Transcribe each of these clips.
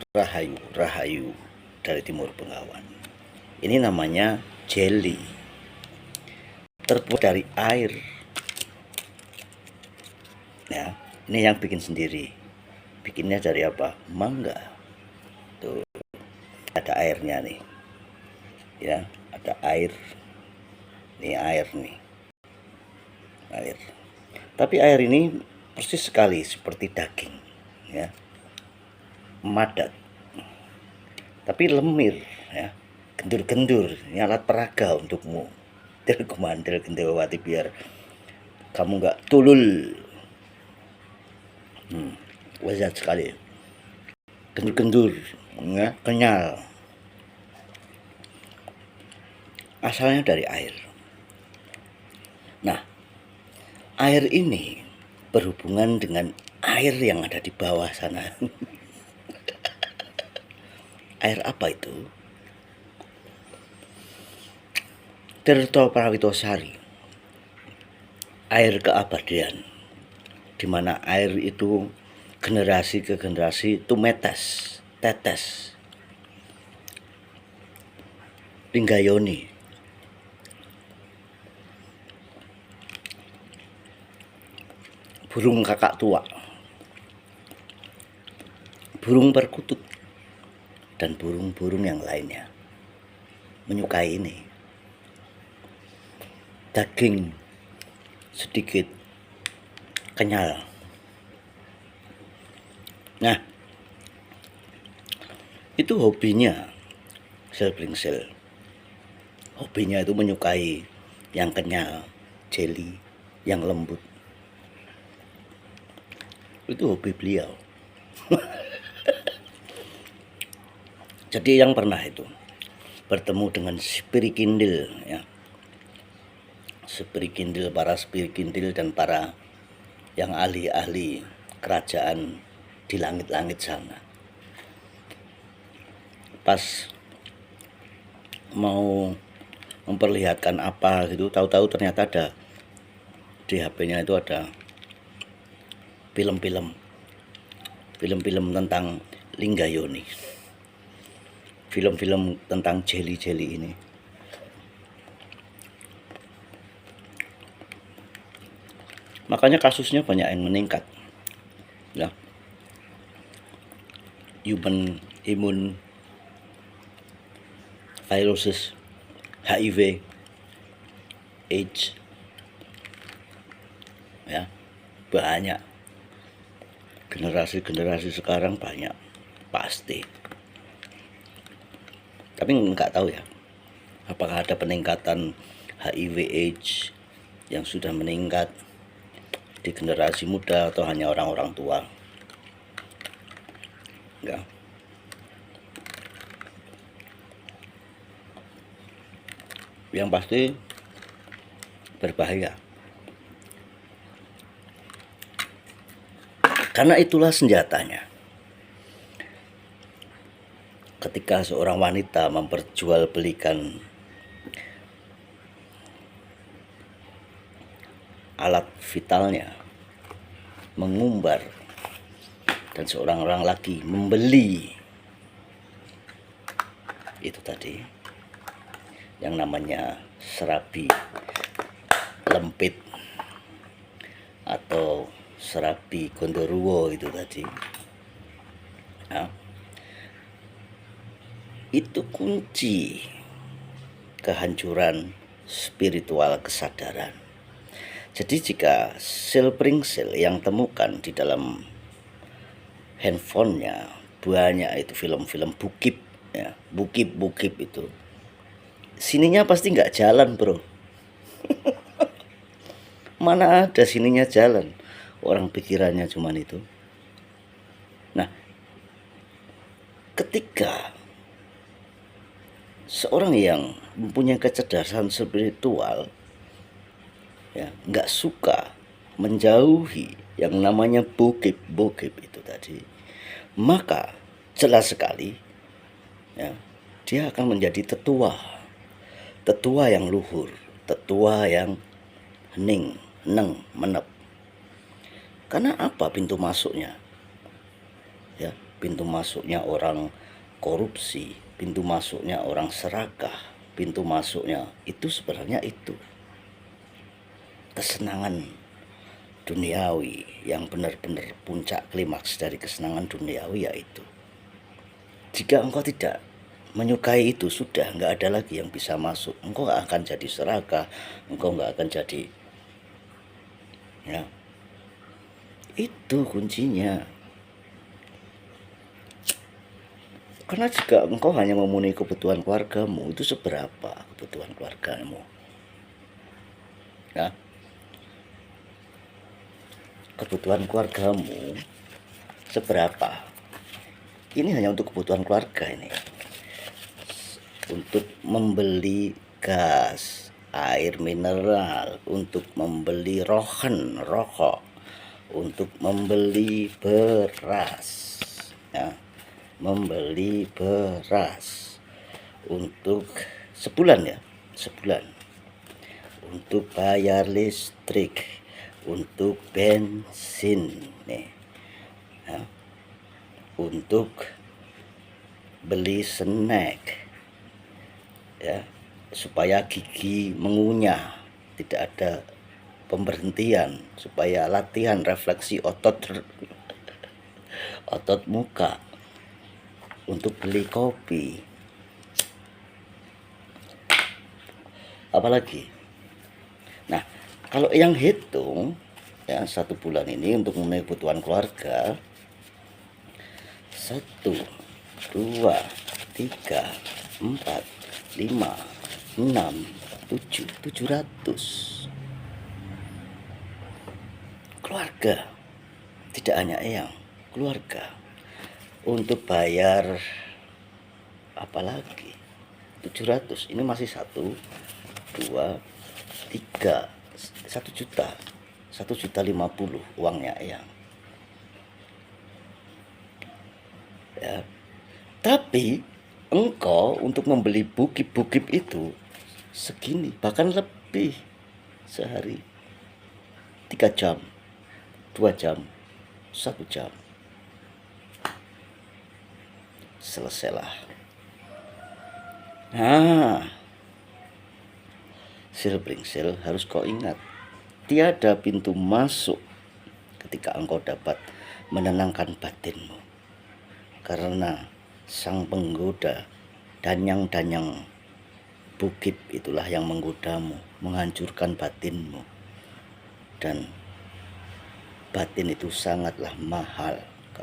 Rahayu, Rahayu dari Timur Bengawan. Ini namanya jelly, terbuat dari air. Ya, ini yang bikin sendiri. Bikinnya dari apa? Mangga. Tuh, ada airnya nih. Ya, ada air. Ini air nih. Air. Tapi air ini persis sekali seperti daging, ya. Madat. Tapi lemir, ya. Gendur-gendur. Ini alat peraga untukmu. Kumandel gendewati biar kamu nggak tulul. Lezat sekali. Gendur-gendur, ya, kenyal. Asalnya dari air. Nah, air ini berhubungan dengan air yang ada di bawah sana. Air apa itu? Tirto Prawitosari, air keabadian, di mana air itu generasi ke generasi itu tetes. Linggayoni, burung kakak tua, burung perkutut, dan burung-burung yang lainnya menyukai ini. Daging sedikit kenyal. Nah, itu hobinya Selbringsel. Hobinya itu menyukai yang kenyal, jelly, yang lembut. Itu hobi beliau. Jadi yang pernah itu bertemu dengan Spirikindil, ya. Spirikindil, para Spirikindil dan para yang ahli-ahli kerajaan di langit-langit sana. Pas mau memperlihatkan apa gitu, tahu-tahu ternyata ada di HP-nya itu ada film-film tentang Linggayoni, film-film tentang jelly-jelly ini. Makanya kasusnya banyak yang meningkat, ya. Human immune viruses, HIV, AIDS, ya, banyak. Generasi sekarang banyak, pasti. Tapi nggak tahu ya, apakah ada peningkatan HIV AIDS yang sudah meningkat di generasi muda atau hanya orang-orang tua. Ya. Yang pasti berbahaya. Karena itulah senjatanya. Ketika seorang wanita memperjualbelikan alat vitalnya, mengumbar, dan seorang orang lagi membeli itu tadi, yang namanya serabi lempit atau serabi Gondoruo itu tadi, ya, itu kunci kehancuran spiritual kesadaran. Jadi jika Selbringsel yang temukan di dalam handphonenya banyak itu film-film bukip, ya, bukip itu, sininya pasti nggak jalan, bro. Mana ada sininya jalan, orang pikirannya cuman itu. Nah, ketika seorang yang mempunyai kecerdasan spiritual, ya, nggak suka, menjauhi yang namanya bokep itu tadi, maka jelas sekali, ya, dia akan menjadi tetua yang luhur, tetua yang hening, menep. Karena apa pintu masuknya? Ya, pintu masuknya orang korupsi, pintu masuknya orang serakah, pintu masuknya itu sebenarnya itu kesenangan duniawi yang benar-benar puncak klimaks dari kesenangan duniawi, yaitu jika engkau tidak menyukai itu, sudah nggak ada lagi yang bisa masuk. Engkau nggak akan jadi serakah, engkau nggak akan jadi, ya, itu kuncinya. Karena jika engkau hanya memenuhi kebutuhan keluargamu, itu seberapa kebutuhan keluargamu, ya, kebutuhan keluargamu seberapa? Ini hanya untuk kebutuhan keluarga ini, untuk membeli gas, air mineral, untuk membeli rokok, untuk membeli beras, ya, membeli beras untuk sebulan, ya, sebulan, untuk bayar listrik, untuk bensin, nih, ya, untuk beli snack, ya, supaya gigi mengunyah, tidak ada pemberhentian, supaya latihan refleksi otot muka, untuk beli kopi, apalagi. Nah, kalau yang hitung, ya, 1 bulan ini untuk memenuhi kebutuhan keluarga, 1, 2, 3, 4, 5, 6, 7, 700 keluarga, tidak hanya eyang, keluarga. Untuk bayar apalagi 700, ini masih 1, 2, 3, 1 juta, 1.050.000 uangnya eyang, ya. Tapi engkau untuk membeli bukip-bukip itu segini, bahkan lebih, sehari 3 jam, 2 jam, 1 jam, selesailah. Nah, Silbringsel harus kau ingat, tiada pintu masuk ketika engkau dapat menenangkan batinmu, karena sang penggoda danyang-danyang bukip itulah yang menggodamu, menghancurkan batinmu. Dan batin itu sangatlah mahal,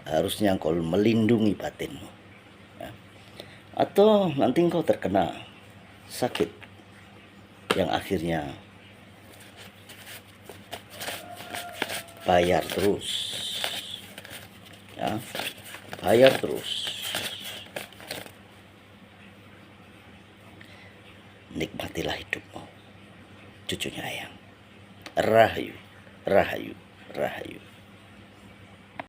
harusnya engkau melindungi batinmu, ya. Atau nanti engkau terkena sakit yang akhirnya bayar terus, ya, bayar terus. Nikmatilah hidupmu, cucunya eyang. Rahayu, rahayu, rahayu.